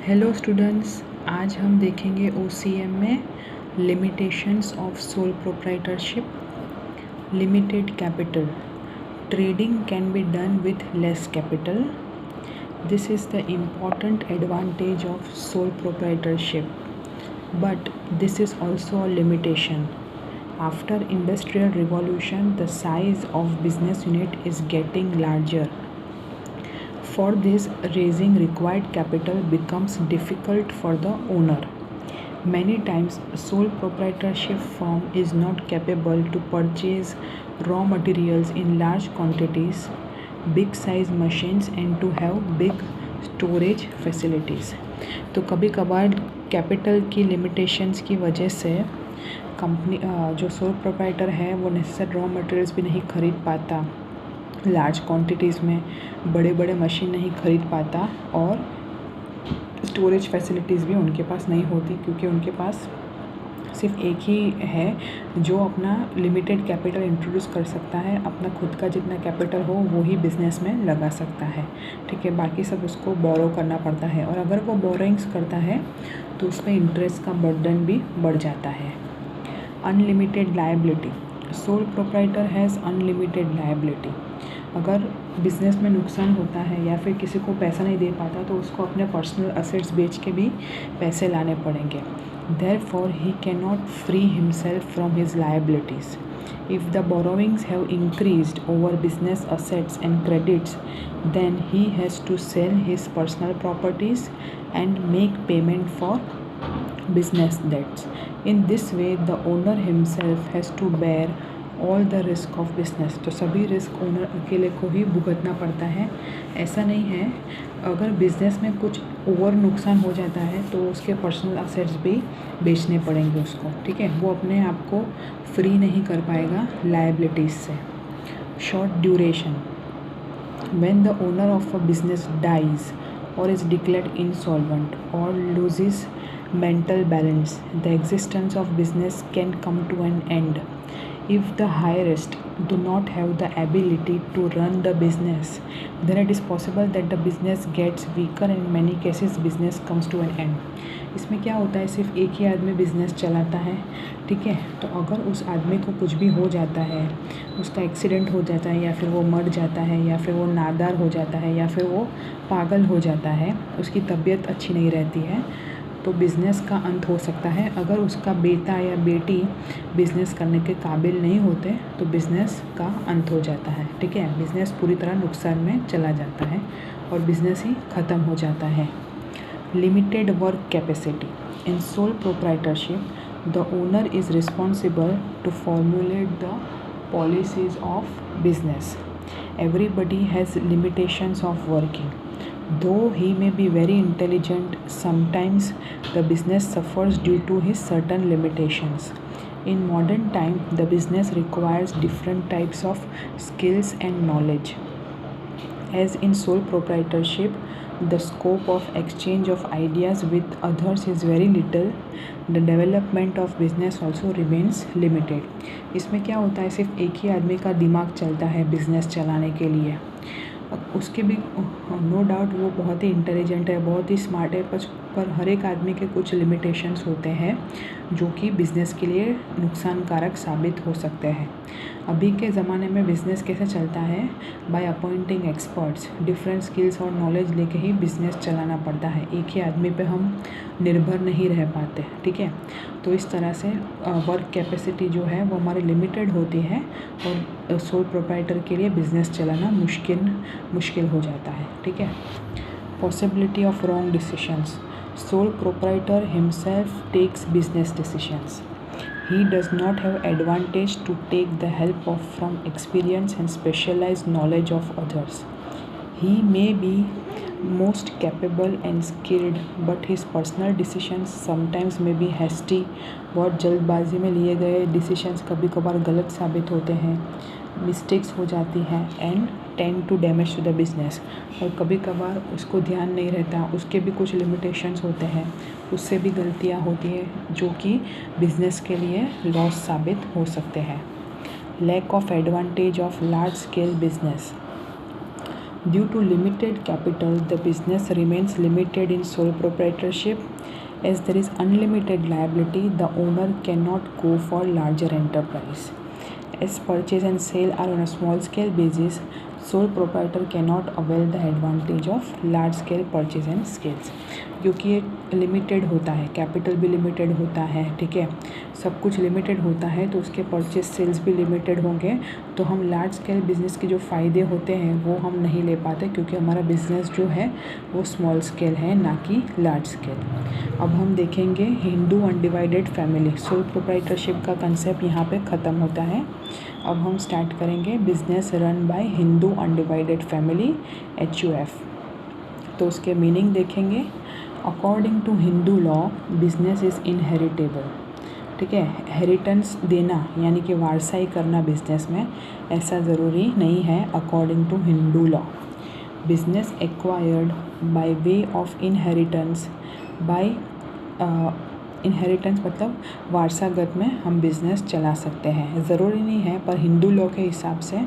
Hello students, आज हम देखेंगे OCM में limitations of sole proprietorship. Limited capital trading can be done with less capital. This is the important advantage of sole proprietorship, but this is also a limitation. After industrial revolution, the size of business unit is getting larger. For this, raising required capital becomes difficult for the owner. Many times, sole proprietorship firm is not capable to purchase raw materials in large quantities, big size machines and to have big storage facilities. तो कभी कभार capital की limitations की वजह से company जो sole proprietor है वो नेसेसरी रॉ मटेरियल्स भी नहीं खरीद पाता, लार्ज क्वांटिटीज़ में बड़े बड़े मशीन नहीं खरीद पाता और स्टोरेज फैसिलिटीज़ भी उनके पास नहीं होती, क्योंकि उनके पास सिर्फ एक ही है जो अपना लिमिटेड कैपिटल इंट्रोड्यूस कर सकता है। अपना खुद का जितना कैपिटल हो वो ही बिज़नेस में लगा सकता है, ठीक है। बाकी सब उसको बोरो करना पड़ता है और अगर वो बोरोइंग्स करता है तो उसमें इंटरेस्ट का बर्डन भी बढ़ जाता है। Unlimited liability, sole proprietor has unlimited liability. अगर बिज़नेस में नुकसान होता है या फिर किसी को पैसा नहीं दे पाता तो उसको अपने पर्सनल असेट्स बेच के भी पैसे लाने पड़ेंगे। Therefore, he cannot free himself from his liabilities. If the borrowings have increased over business assets and credits, then he has to sell his personal properties and make payment for business debts. In this way, the owner himself has to bear all the risk of business. तो सभी risk owner अकेले को ही भुगतना पड़ता है। ऐसा नहीं है, अगर बिज़नेस में कुछ ओवर नुकसान हो जाता है तो उसके पर्सनल असेट्स भी बेचने पड़ेंगे उसको, ठीक है। वो अपने आप को फ्री नहीं कर पाएगा लायबिलिटीज़ से। Short duration, when the owner of a business dies or is declared insolvent or loses mental balance, the existence of business can come to an end. If the hirist do not have the ability to run the business, then it is possible that the business gets weaker and in many cases business comes to an end. इसमें क्या होता है, सिर्फ एक ही आदमी business चलाता है, ठीक है। तो अगर उस आदमी को कुछ भी हो जाता है, उसका एक्सीडेंट हो जाता है या फिर वो मर जाता है या फिर वो नादार हो जाता है या फिर वो पागल हो जाता है, उसकी तबीयत अच्छी नहीं रहती है, तो बिज़नेस का अंत हो सकता है। अगर उसका बेटा या बेटी बिज़नेस करने के काबिल नहीं होते तो बिज़नेस का अंत हो जाता है, ठीक है। बिज़नेस पूरी तरह नुकसान में चला जाता है और बिज़नेस ही ख़त्म हो जाता है। Limited work capacity, in sole proprietorship the owner is responsible to formulate the policies of business. Everybody has limitations of working. Though he may be very intelligent, sometimes the business suffers due to his certain limitations. In modern time, the business requires different types of skills and knowledge. As in sole proprietorship, the scope of exchange of ideas with others is very little. The development of business also remains limited. इसमें क्या होता है, सिर्फ एक ही आदमी का दिमाग चलता है बिज़नेस चलाने के लिए। उसके भी नो डाउट वो बहुत ही इंटेलिजेंट है, बहुत ही स्मार्ट है, पर हर एक आदमी के कुछ लिमिटेशंस होते हैं जो कि बिज़नेस के लिए नुकसानकारक साबित हो सकते हैं। अभी के ज़माने में बिज़नेस कैसे चलता है, by appointing experts, different skills और नॉलेज लेके ही बिज़नेस चलाना पड़ता है। एक ही आदमी पे हम निर्भर नहीं रह पाते, ठीक है। तो इस तरह से वर्क कैपेसिटी जो है वो हमारी लिमिटेड होती है और सोल प्रोप्राइटर के लिए बिज़नेस चलाना मुश्किल हो जाता है, ठीक है। Possibility of wrong decisions, sole proprietor himself takes business decisions. He does not have advantage to take the help of from experience and specialized knowledge of others. He may be most capable and skilled, but his personal decisions sometimes may be hasty. बहुत जल्दबाजी में लिए गए decisions कभी कभार गलत साबित होते हैं, मिस्टेक्स हो जाती हैं and tend to damage to the business. और कभी कभार उसको ध्यान नहीं रहता, उसके भी कुछ लिमिटेशंस होते हैं, उससे भी गलतियां होती हैं जो कि बिज़नेस के लिए लॉस साबित हो सकते हैं। Lack of advantage of large scale business, Due to limited capital, the business remains limited in sole proprietorship. As there is unlimited liability, the owner cannot go for larger enterprise. As purchase and sale are on a small scale basis, sole proprietor cannot avail the advantage of large scale purchase and scales. क्योंकि ये limited होता है, capital भी limited होता है, ठीक है, सब कुछ लिमिटेड होता है, तो उसके परचेज सेल्स भी लिमिटेड होंगे, तो हम लार्ज स्केल बिज़नेस के जो फ़ायदे होते हैं वो हम नहीं ले पाते, क्योंकि हमारा बिज़नेस जो है वो स्मॉल स्केल है, ना कि लार्ज स्केल। अब हम देखेंगे Hindu undivided family. Sole proprietorship का कंसेप्ट यहाँ पे ख़त्म होता है। अब हम स्टार्ट करेंगे business run by Hindu undivided family, HUF। तो उसके मीनिंग देखेंगे। According to Hindu law, business is inheritable, ठीक है। हेरिटेंस देना यानी कि वारसाई करना बिजनेस में ऐसा ज़रूरी नहीं है according to Hindu law. Business acquired by way of inheritance, by inheritance मतलब वारसागत में हम बिज़नेस चला सकते हैं, ज़रूरी नहीं है, पर हिंदू लॉ के हिसाब से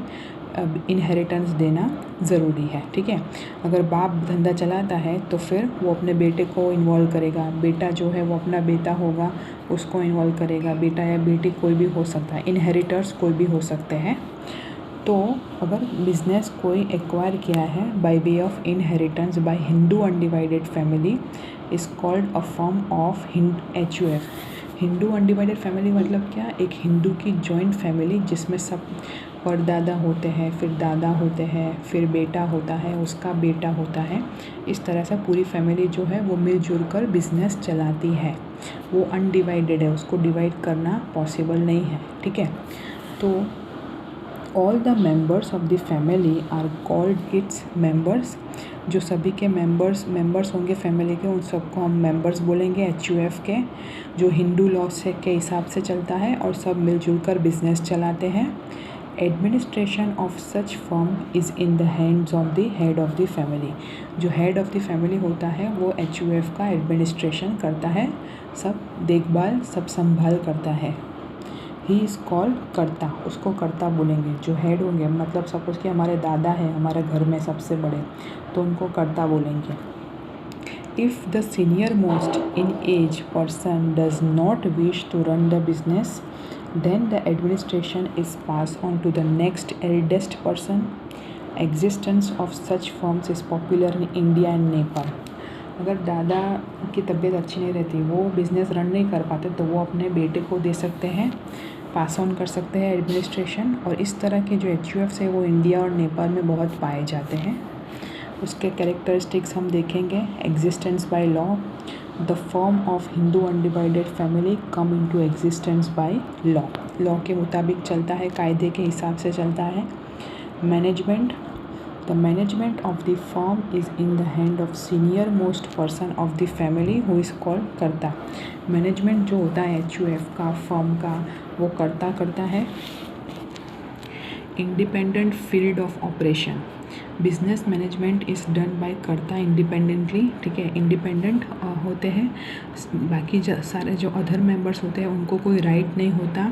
इनहेरिटेंस देना ज़रूरी है, ठीक है। अगर बाप धंधा चलाता है तो फिर वो अपने बेटे को इन्वॉल्व करेगा, बेटा जो है वो अपना बेटा होगा उसको इन्वॉल्व करेगा, बेटा या बेटी कोई भी हो सकता है, इनहेरिटर्स कोई भी हो सकते हैं। तो अगर बिज़नेस कोई एक्वायर किया है by way of inheritance by Hindu undivided family is called a form of HUF। Hindu undivided family मतलब क्या, एक हिंदू की जॉइंट फैमिली जिसमें सब परदादा होते हैं, फिर दादा होते हैं, फिर बेटा होता है, उसका बेटा होता है, इस तरह से पूरी फैमिली जो है वो मिलजुल कर बिज़नेस चलाती है। वो अनडिवाइडेड है, उसको डिवाइड करना पॉसिबल नहीं है, ठीक है। तो all the members of the family are called its members. जो सभी के मेंबर्स होंगे फैमिली के, उन सबको हम मेंबर्स बोलेंगे HUF के, जो हिंदू लॉ से के हिसाब से चलता है और सब मिलजुल कर बिजनेस चलाते हैं। Administration of such firm is in the hands of the head of the family. जो हेड ऑफ द फैमिली होता है वो HUF का एडमिनिस्ट्रेशन करता है, सब देखभाल सब संभाल करता है। ही इज़ कॉल्ड कर्ता, उसको कर्ता बोलेंगे। जो हेड होंगे मतलब सपोज़ कि हमारे दादा है हमारे घर में सबसे बड़े, तो उनको कर्ता बोलेंगे। If the senior most in age person does not wish to run the business, then the administration is passed on to the next eldest person. Existence of such firms is popular in India and Nepal. अगर दादा की तबीयत अच्छी नहीं रहती, वो business run नहीं कर पाते, तो वो अपने बेटे को दे सकते हैं, पास ऑन कर सकते हैं एडमिनिस्ट्रेशन। और इस तरह के जो HUFs है वो इंडिया और नेपाल में बहुत पाए जाते हैं। उसके कैरेक्टरिस्टिक्स हम देखेंगे। Existence by law, the form of Hindu undivided family come into existence by law, law के मुताबिक चलता है, कायदे के हिसाब से चलता है। Management, the management of the firm is in the hand of senior most person of the family who is called कर्ता। मैनेजमेंट जो होता है HUF का, फर्म का, वो कर्ता करता है। Independent field of operation, business management is done by कर्ता इंडिपेंडेंटली, ठीक है, इंडिपेंडेंट होते हैं। बाकी सारे जो अदर मेंबर्स होते हैं उनको कोई राइट नहीं होता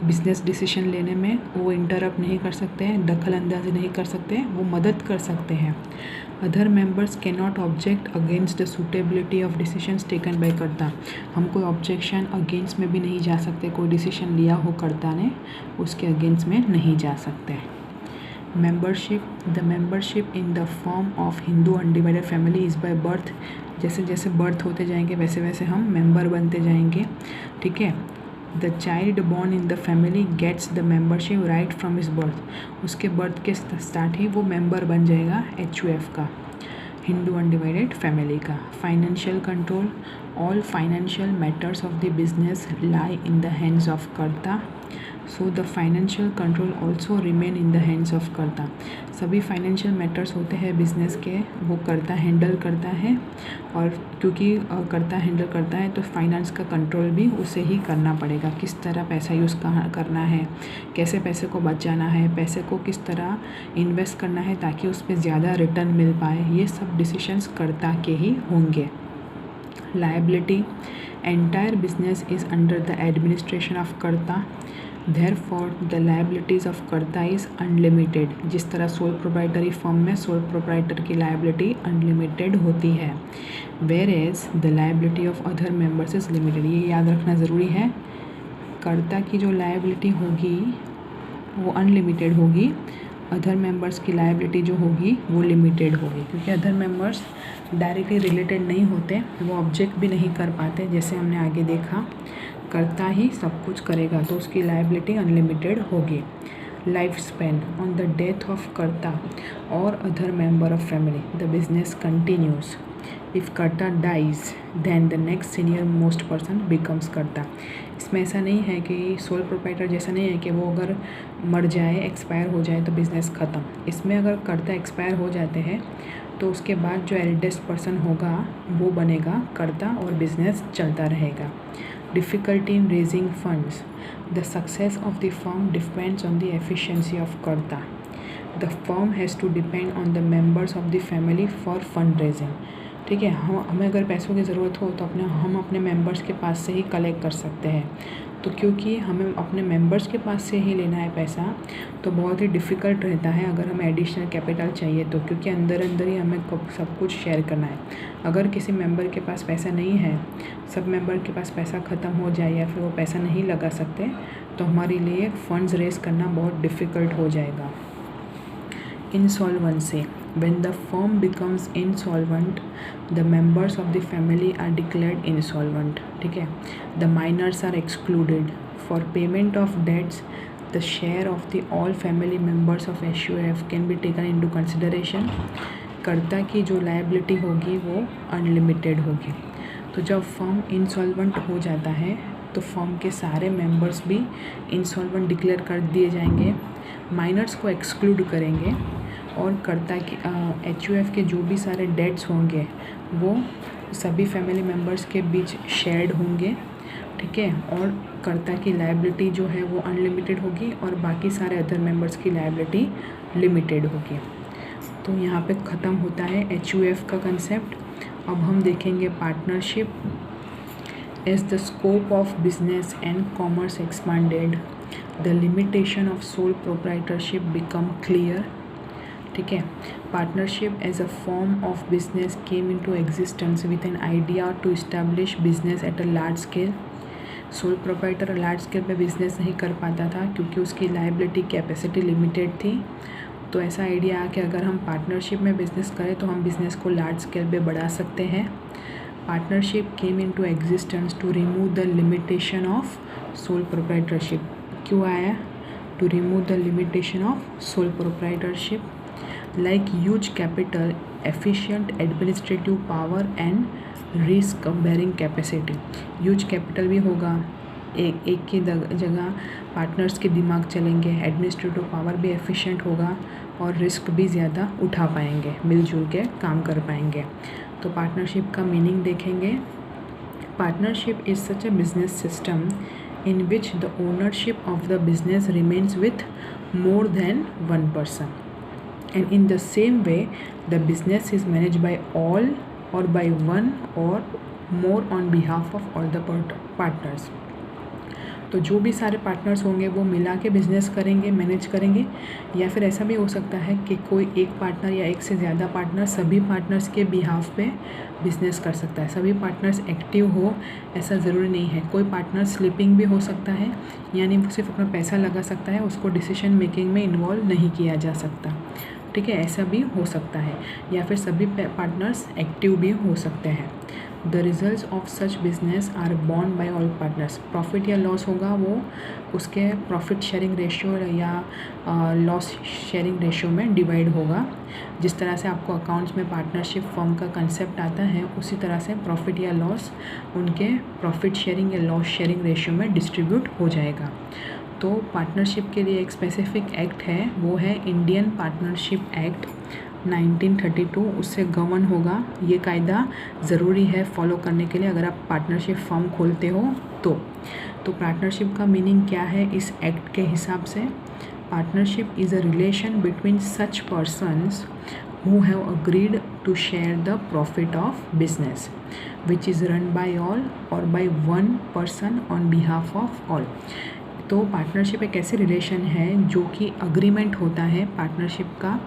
बिजनेस डिसीजन लेने में, वो इंटरप्ट नहीं कर सकते हैं, दखल अंदाजी नहीं कर सकते हैं, वो मदद कर सकते हैं। Other members can not object against the suitability of decisions taken by कर्ता। हम कोई ऑब्जेक्शन अगेंस्ट में भी नहीं जा सकते, कोई डिसीजन लिया हो कर्ता ने उसके अगेंस्ट में नहीं जा सकते। Membership, the membership in the form of Hindu undivided family is by birth. जैसे जैसे बर्थ होते जाएंगे वैसे वैसे हम मेंबर बनते जाएंगे, ठीक है। The child born in the family gets the membership right from his birth. उसके बर्थ के स्टार्ट ही वो मेंबर बन जाएगा HUF का, हिंदू अनडिवाइडेड फैमिली का। Financial control, all financial matters of the business lie in the hands of karta, so the financial control also remain in the hands of karta. सभी financial matters होते हैं बिजनेस के, वो कर्ता हैंडल करता है, और क्योंकि कर्ता हैंडल करता है तो फाइनेंस का कंट्रोल भी उसे ही करना पड़ेगा। किस तरह पैसा यूज़ करना है, कैसे पैसे को बचाना है, पैसे को किस तरह इन्वेस्ट करना है ताकि उस पर ज़्यादा रिटर्न मिल पाए, ये सब डिसीशंस कर्ता के ही होंगे। Liability, entire business is under the administration of कर्ता। Therefore, the liabilities of कर्ता is unlimited. जिस तरह सोल प्रोप्राइटरी फर्म में सोल प्रोप्राइटर की लाइबिलिटी अनलिमिटेड होती है, whereas the liability of other members is limited. ये याद रखना ज़रूरी है, कर्ता की जो लाइबिलिटी होगी वो अनलिमिटेड होगी, अदर मेंबर्स की लाइबिलिटी जो होगी वो लिमिटेड होगी, क्योंकि अदर मेंबर्स डायरेक्टली रिलेटेड नहीं होते, वो ऑब्जेक्ट भी नहीं कर पाते। जैसे हमने आगे देखा, कर्ता ही सब कुछ करेगा तो उसकी लाइबिलिटी अनलिमिटेड होगी। Life span on the death of karta और other member of family the business continues. If karta dies then the next senior most person becomes karta. इसमें ऐसा नहीं है कि सोल प्रोप्राइटर जैसा नहीं है कि वो अगर मर जाए, एक्सपायर हो जाए तो बिज़नेस ख़त्म। इसमें अगर कर्ता एक्सपायर हो जाते हैं तो उसके बाद जो एल्डेस्ट पर्सन होगा वो बनेगा कर्ता और बिज़नेस चलता रहेगा। Difficulty in raising funds. The success of the firm depends on the efficiency of कर्ता. The firm has to depend on the members of the family for fundraising. ठीक है, हमें अगर पैसों की ज़रूरत हो तो हम अपने मेंबर्स के पास से ही कलेक्ट कर सकते हैं। तो क्योंकि हमें अपने मेंबर्स के पास से ही लेना है पैसा, तो बहुत ही डिफ़िकल्ट रहता है अगर हमें एडिशनल कैपिटल चाहिए तो, क्योंकि अंदर ही हमें सब कुछ शेयर करना है। अगर किसी मेंबर के पास पैसा नहीं है, सब मेंबर के पास पैसा ख़त्म हो जाए या फिर वो पैसा नहीं लगा सकते, तो हमारे लिए फ़ंड्स रेज़ करना बहुत डिफ़िकल्ट हो जाएगा। Insolvency. When the firm becomes insolvent, the members of the family are declared insolvent. ठीक है, the minors are excluded. For payment of debts, the share of the all family members of SUF can be taken into consideration. कर्ता की जो liability होगी वो unlimited होगी। तो जब फर्म इंसॉल्वेंट हो जाता है तो फर्म के सारे मेंबर्स भी इंसॉल्वेंट डिक्लेयर कर दिए जाएंगे, माइनर्स को एक्सक्लूड करेंगे और कर्ता की HUF के जो भी सारे डेट्स होंगे वो सभी फैमिली मेम्बर्स के बीच शेयर्ड होंगे। ठीक है, और कर्ता की लायबिलिटी जो है वो अनलिमिटेड होगी और बाकी सारे अदर मेंबर्स की लायबिलिटी लिमिटेड होगी। तो यहाँ पे ख़त्म होता है HUF का कंसेप्ट। अब हम देखेंगे partnership. As the scope of business and commerce expanded, the limitation of sole proprietorship become clear. ठीक है, partnership as a form of business came into existence with an idea to establish business at a large scale. Sole proprietor large scale पे business नहीं कर पाता था क्योंकि उसकी liability capacity limited थी। तो ऐसा आइडिया कि अगर हम पार्टनरशिप में बिज़नेस करें तो हम बिज़नेस को लार्ज स्केल पे बढ़ा सकते हैं। Partnership came into existence to remove the limitation of sole proprietorship. क्यों आया? To remove the limitation of sole proprietorship, like huge capital, efficient administrative power and risk bearing capacity. Huge capital भी होगा, एक की जगह पार्टनर्स के दिमाग चलेंगे, एडमिनिस्ट्रेटिव पावर भी एफिशिएंट होगा और रिस्क भी ज़्यादा उठा पाएंगे, मिलजुल के काम कर पाएंगे। तो पार्टनरशिप का मीनिंग देखेंगे। Partnership is such a business system in which the ownership of the business remains with more than one person, and in the same way the business is managed by all or by one or more on behalf of all the partners. तो जो भी सारे partners होंगे वो मिला के business करेंगे, manage करेंगे, या फिर ऐसा भी हो सकता है कि कोई एक पार्टनर या एक से ज़्यादा पार्टनर सभी पार्टनर्स के बिहाफ पे बिज़नेस कर सकता है। सभी पार्टनर्स एक्टिव हो ऐसा ज़रूरी नहीं है। कोई पार्टनर स्लीपिंग भी हो सकता है, यानी वो सिर्फ अपना पैसा लगा सकता है, उसको डिसीजन मेकिंग में इन्वॉल्व नहीं किया जा सकता। ठीक है, ऐसा भी हो सकता है, या फिर सभी पार्टनर्स एक्टिव भी हो सकते हैं। The results of such business are borne by all partners. Profit या लॉस होगा वो उसके प्रॉफिट शेयरिंग रेशियो या लॉस शेयरिंग रेशियो में डिवाइड होगा। जिस तरह से आपको अकाउंट्स में पार्टनरशिप फर्म का कंसेप्ट आता है, उसी तरह से प्रॉफिट या लॉस उनके प्रॉफिट शेयरिंग या लॉस शेयरिंग रेशियो में डिस्ट्रीब्यूट हो जाएगा। तो पार्टनरशिप के लिए एक स्पेसिफिक एक्ट है, वो है इंडियन पार्टनरशिप एक्ट 1932, उससे गवर्न होगा। ये कायदा ज़रूरी है फॉलो करने के लिए अगर आप पार्टनरशिप फर्म खोलते हो तो पार्टनरशिप का मीनिंग क्या है इस एक्ट के हिसाब से? Partnership is a relation between such persons who have agreed to share the profit of business which is run by all or by one person on behalf of all. तो partnership एक ऐसी relation है जो कि agreement होता है partnership का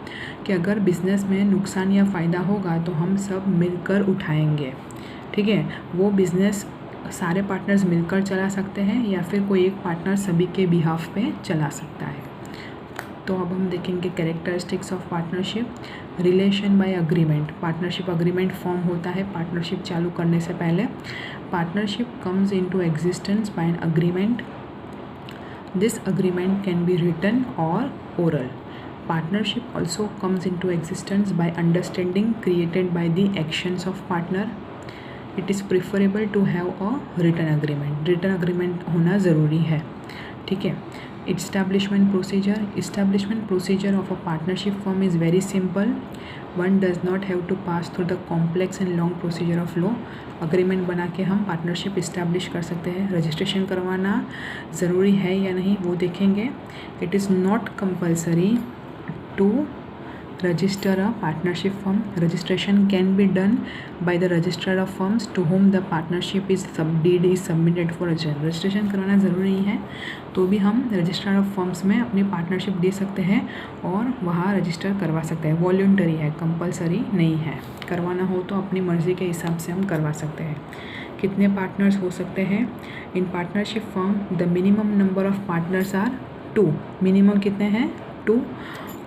कि अगर बिज़नेस में नुकसान या फ़ायदा होगा तो हम सब मिलकर उठाएंगे, ठीक है। वो बिज़नेस सारे पार्टनर्स मिलकर चला सकते हैं या फिर कोई एक पार्टनर सभी के बिहाफ पे चला सकता है। तो अब हम देखेंगे characteristics of partnership. Relation by agreement, partnership agreement form होता है पार्टनरशिप चालू करने से पहले। Partnership comes into existence by an agreement. This agreement can be written और oral. Partnership also comes into existence by understanding created by the actions of partner. It is preferable to have a written agreement. Written agreement होना ज़रूरी है, ठीक है। Establishment procedure. Establishment procedure of a partnership firm is very simple. One does not have to pass through the complex and long procedure of law. Agreement बना के हम partnership establish कर सकते हैं। रजिस्ट्रेशन करवाना ज़रूरी है या नहीं वो देखेंगे। It is not compulsory to register a partnership firm. Registration can be done by the registrar of firms to whom the partnership deed is submitted for registration. Registration करवाना ज़रूरी है तो भी हम रजिस्ट्रार ऑफ फर्म्स में अपनी partnership दे सकते हैं और वहाँ रजिस्टर करवा सकते हैं। वॉल्यूंटरी है, कंपलसरी नहीं है। करवाना हो तो अपनी मर्ज़ी के हिसाब से हम करवा सकते हैं। कितने पार्टनर्स हो सकते हैं in partnership firm? The minimum number of partners are 2। Minimum कितने हैं? 2।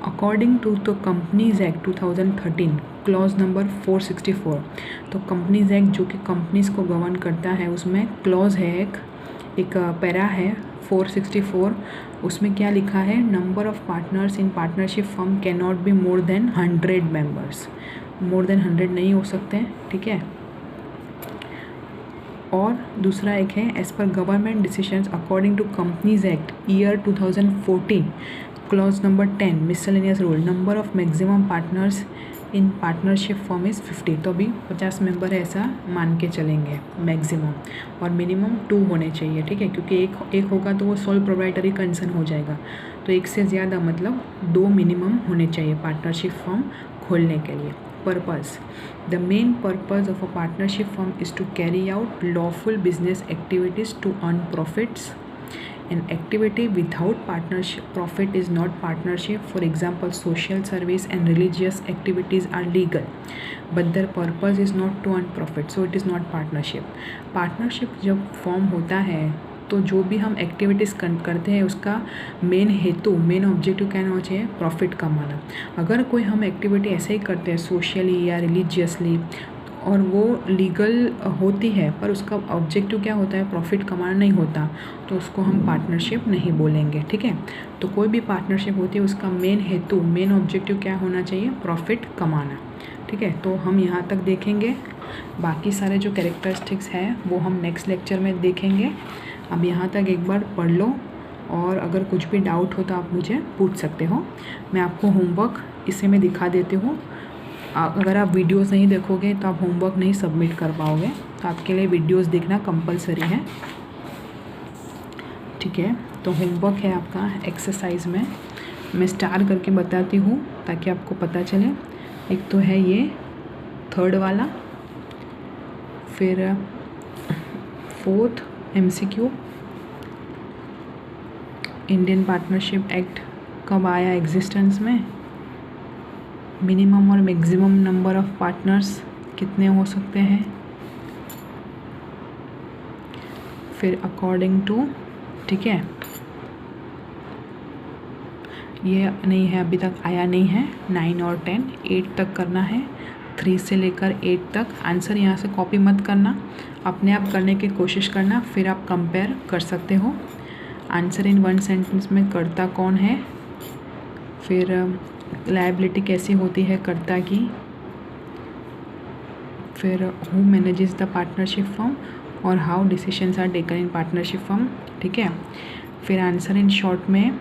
According to the companies act 2013 clause number 464। तो कंपनीज एक्ट जो कि कंपनीज को गवर्न करता है उसमें क्लॉज है एक पैरा है 464। उसमें क्या लिखा है? Number of partners in partnership firm can not be more than 100 members. More than 100 नहीं हो सकते हैं, ठीक है। और दूसरा एक है एज पर government decisions according to companies act year 2014 clause number 10 miscellaneous rule number of maximum partners in partnership form is 50। तो अभी 50 मेंबर है ऐसा मान के चलेंगे मैक्सिमम, और मिनिमम 2 होने चाहिए, ठीक है। क्योंकि एक होगा तो वो सोल प्रोप्राइटरी कंसर्न हो जाएगा, तो एक से ज़्यादा मतलब 2 मिनिमम होने चाहिए पार्टनरशिप फॉर्म खोलने के लिए। Purpose. The main purpose of a partnership form is to carry out lawful business activities to earn profits. An activity without partnership profit is not partnership. For example, social service and religious activities are legal, but their purpose is not to earn profit, so it is not partnership. Partnership जब form होता है तो जो भी हम activities करते हैं उसका मेन हेतु, मेन ऑब्जेक्टिव क्या होना चाहिए? प्रॉफिट कमाना। अगर कोई हम एक्टिविटी ऐसे ही करते हैं सोशली या रिलीजियसली और वो लीगल होती है पर उसका ऑब्जेक्टिव क्या होता है? प्रॉफिट कमाना नहीं होता, तो उसको हम पार्टनरशिप नहीं बोलेंगे, ठीक है। तो कोई भी पार्टनरशिप होती है उसका मेन हेतु, मेन ऑब्जेक्टिव क्या होना चाहिए? प्रॉफिट कमाना, ठीक है। तो हम यहाँ तक देखेंगे, बाकी सारे जो कैरेक्टरिस्टिक्स हैं वो हम नेक्स्ट लेक्चर में देखेंगे। अब यहाँ तक एक बार पढ़ लो और अगर कुछ भी डाउट हो तो आप मुझे पूछ सकते हो। मैं आपको होमवर्क इसे मैं दिखा देती हूँ। अगर आप वीडियोस नहीं देखोगे तो आप होमवर्क नहीं सबमिट कर पाओगे, तो आपके लिए वीडियोस देखना कंपलसरी है, ठीक है। तो होमवर्क है आपका एक्सरसाइज में मैं स्टार करके बताती हूँ ताकि आपको पता चले। एक तो है ये 3rd वाला, फिर 4th MCQ, Indian partnership act कब आया एग्जिस्टेंस में, मिनिमम और मैक्सिमम नंबर ऑफ पार्टनर्स कितने हो सकते हैं, फिर अकॉर्डिंग टू, ठीक है। ये नहीं है, अभी तक आया नहीं है। 9 और 10, 8 तक करना है, 3 से लेकर 8 तक। आंसर यहाँ से कॉपी मत करना, अपने आप करने की कोशिश करना, फिर आप कंपेयर कर सकते हो। आंसर इन 1 सेंटेंस में कर्ता कौन है, फिर लायबिलिटी कैसी होती है कर्ता की, फिर who manages the partnership firm और how decisions are taken in partnership firm, ठीक है। फिर आंसर इन शॉर्ट में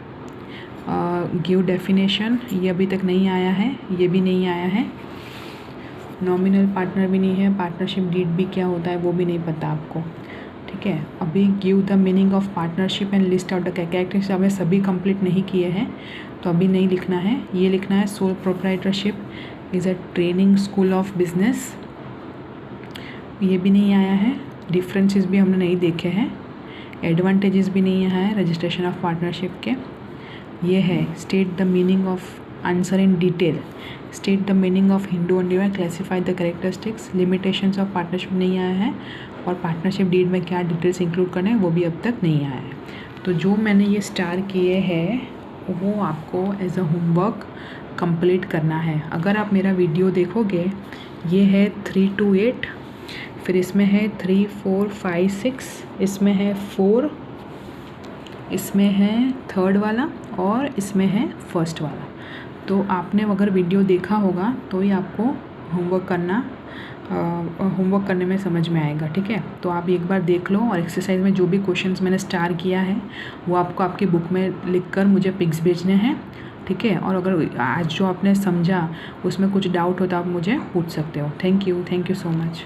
गिव डेफिनेशन, ये अभी तक नहीं आया है, ये भी नहीं आया है। नॉमिनल पार्टनर भी नहीं है, पार्टनरशिप डीड भी क्या होता है वो भी नहीं पता आपको, ठीक है। अभी give the meaning of partnership and list out the characteristics हमने सभी कंप्लीट नहीं किए हैं, तो अभी नहीं लिखना है। ये लिखना है sole proprietorship is a training school of business, ये भी नहीं आया है। डिफरेंसेस भी हमने नहीं देखे हैं। एडवांटेजेस भी नहीं है रजिस्ट्रेशन ऑफ पार्टनरशिप के। ये है state the meaning of answer in detail, state the meaning of हिंदू और न्यू, classify the characteristics, limitations of partnership नहीं आया है, और पार्टनरशिप डीड में क्या डिटेल्स इंक्लूड करना है वो भी अब तक नहीं आया है। तो जो मैंने ये स्टार किए हैं वो आपको एज अ होमवर्क कंप्लीट करना है। अगर आप मेरा वीडियो देखोगे, ये है 3 to 8, फिर इसमें है 3, 4, 5, 6, इसमें है 4, इसमें है 3rd वाला, और इसमें है 1st वाला। तो आपने अगर वीडियो देखा होगा तो ही आपको होमवर्क करने में समझ में आएगा, ठीक है। तो आप एक बार देख लो, और एक्सरसाइज में जो भी क्वेश्चंस मैंने स्टार किया है वो आपको आपकी बुक में लिखकर मुझे पिक्स भेजने हैं, ठीक है। और अगर आज जो आपने समझा उसमें कुछ डाउट हो तो आप मुझे पूछ सकते हो। Thank you so much.